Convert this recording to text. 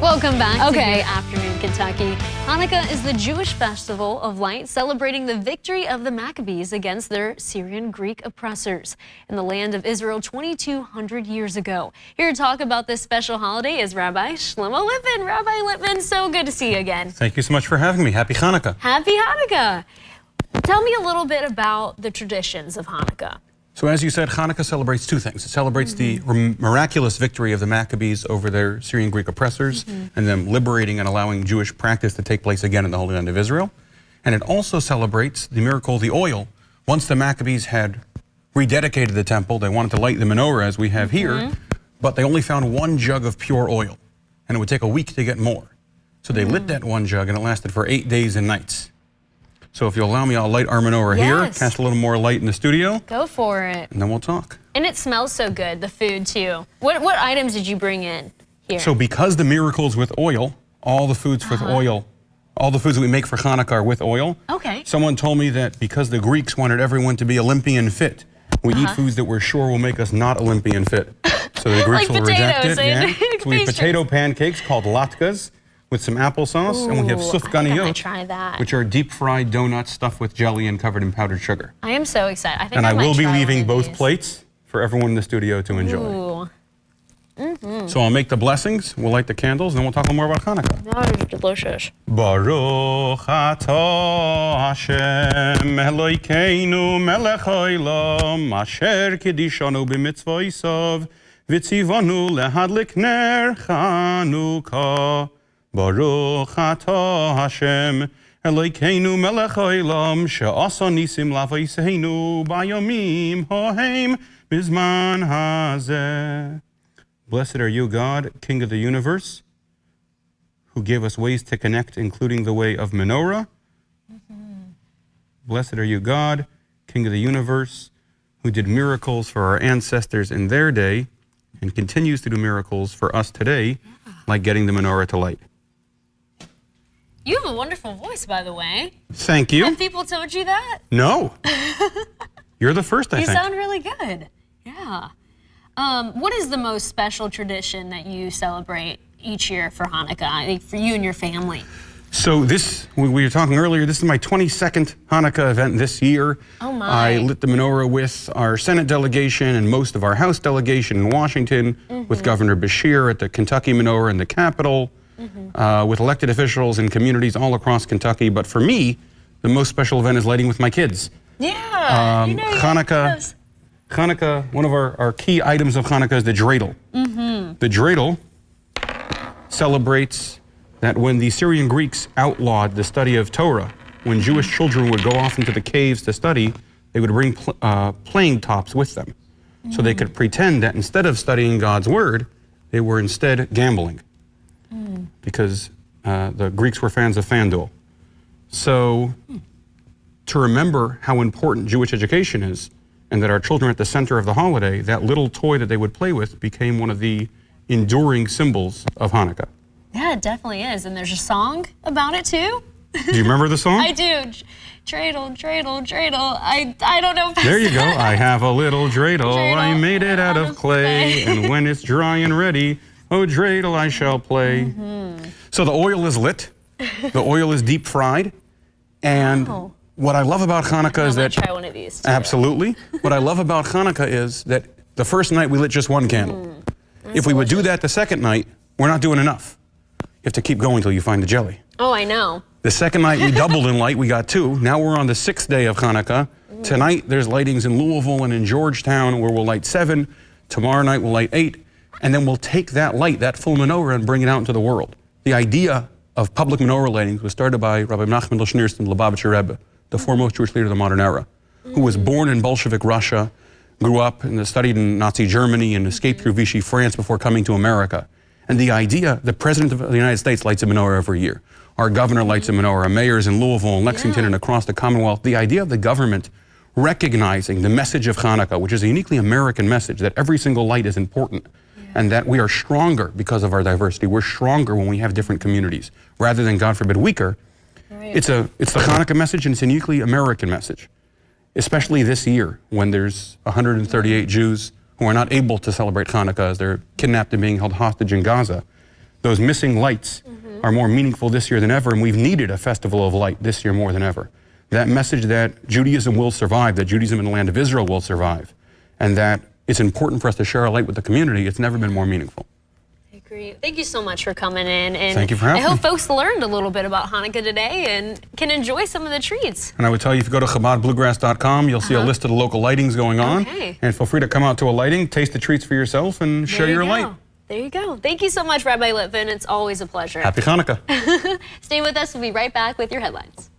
Welcome back to Good Afternoon, Kentucky. Hanukkah is the Jewish festival of light celebrating the victory of the Maccabees against their Syrian Greek oppressors in the land of Israel 2,200 years ago. Here to talk about this special holiday is Rabbi Shlomo Lipman. Rabbi Lipman, so good to see you again. Thank you so much for having me. Happy Hanukkah. Happy Hanukkah. Tell me a little bit about the traditions of Hanukkah. So as you said, Hanukkah celebrates two things. It celebrates the miraculous victory of the Maccabees over their Syrian Greek oppressors and them liberating and allowing Jewish practice to take place again in the Holy Land of Israel. And it also celebrates the miracle of the oil. Once the Maccabees had rededicated the temple, they wanted to light the menorah as we have here, but they only found one jug of pure oil, and it would take a week to get more. So they lit that one jug, and it lasted for 8 days and nights. So if you'll allow me, I'll light our menorah here, cast a little more light in the studio. Go for it. And then we'll talk. And it smells so good, the food too. What items did you bring in here? So because the miracles with oil, all the foods with oil, all the foods that we make for Hanukkah are with oil. Okay. Someone told me that because the Greeks wanted everyone to be Olympian fit, we eat foods that we're sure will make us not Olympian fit. So the Greeks will reject it. So we have potato pancakes called latkes, with some applesauce, and we have sufganiyot, which are deep-fried donuts stuffed with jelly and covered in powdered sugar. I am so excited. I think and I will be leaving both plates for everyone in the studio to enjoy. So I'll make the blessings, we'll light the candles, and then we'll talk a little more about Hanukkah. That is delicious. Baruch atah Hashem Elokeinu melech haolam asher kedishanu b'mitzvosav v'tzivanu lehadlik ner Chanukah. Baruch atah Hashem Elokeinu melech haolam she'asa nisim lavoseinu bayomim hahem bizman hazeh. Blessed are you, God, King of the universe, who gave us ways to connect, including the way of menorah. Blessed are you, God, King of the universe, who did miracles for our ancestors in their day and continues to do miracles for us today, like getting the menorah to light. You have a wonderful voice, by the way. Thank you. Have people told you that? No. You're the first, I think. You sound really good. Yeah. What is the most special tradition that you celebrate each year for Hanukkah, I think for you and your family? So this, we were talking earlier, this is my 22nd Hanukkah event this year. Oh my. I lit the menorah with our Senate delegation and most of our House delegation in Washington, with Governor Beshear at the Kentucky menorah in the Capitol, with elected officials in communities all across Kentucky. But for me, the most special event is lighting with my kids. Yeah, Hanukkah, one of our key items of Hanukkah is the dreidel. The dreidel celebrates that when the Syrian Greeks outlawed the study of Torah, when Jewish children would go off into the caves to study, they would bring playing tops with them. So they could pretend that instead of studying God's word, they were instead gambling. Because the Greeks were fans of FanDuel. So to remember how important Jewish education is, and that our children are at the center of the holiday, that little toy that they would play with became one of the enduring symbols of Hanukkah. Yeah, it definitely is. And there's a song about it too. Do you remember the song? I do. Dreidel, dreidel, dreidel. I don't know. There you go. I have a little dreidel. I made it out of clay. And when it's dry and ready, oh, dreidel, I shall play. So the oil is lit. The oil is deep fried. And what I love about Hanukkah is that... try one of these too. Absolutely. What I love about Hanukkah is that the first night we lit just one candle. If we would do that the second night, we're not doing enough. You have to keep going until you find the jelly. Oh, I know. The second night we doubled in light, we got 2. Now we're on the 6th day of Hanukkah. Tonight there's lightings in Louisville and in Georgetown where we'll light 7. Tomorrow night we'll light 8. And then we'll take that light, that full menorah, and bring it out into the world. The idea of public menorah lightings was started by Rabbi Menachem Schneerson, Lubavitcher Rebbe, the foremost Jewish leader of the modern era, who was born in Bolshevik Russia, grew up and studied in Nazi Germany and escaped through Vichy France before coming to America. And the idea, the President of the United States lights a menorah every year. Our governor lights a menorah, mayors in Louisville and Lexington and across the Commonwealth. The idea of the government recognizing the message of Hanukkah, which is a uniquely American message, that every single light is important, and that we are stronger because of our diversity. We're stronger when we have different communities, rather than, God forbid, weaker. It's the Hanukkah message, and it's a uniquely American message, especially this year when there's 138 Jews who are not able to celebrate Hanukkah as they're kidnapped and being held hostage in Gaza. those missing lights are more meaningful this year than ever, and we've needed a festival of light this year more than ever. That message that Judaism will survive, that Judaism in the land of Israel will survive, and that it's important for us to share our light with the community, it's never been more meaningful. I agree. Thank you so much for coming in. And thank you for having me. I hope folks learned a little bit about Hanukkah today and can enjoy some of the treats. And I would tell you, if you go to ChabadBluegrass.com, you'll see a list of the local lightings going on. Okay. And feel free to come out to a lighting, taste the treats for yourself, and share your light. There you go. Thank you so much, Rabbi Litvin. It's always a pleasure. Happy Hanukkah. Stay with us. We'll be right back with your headlines.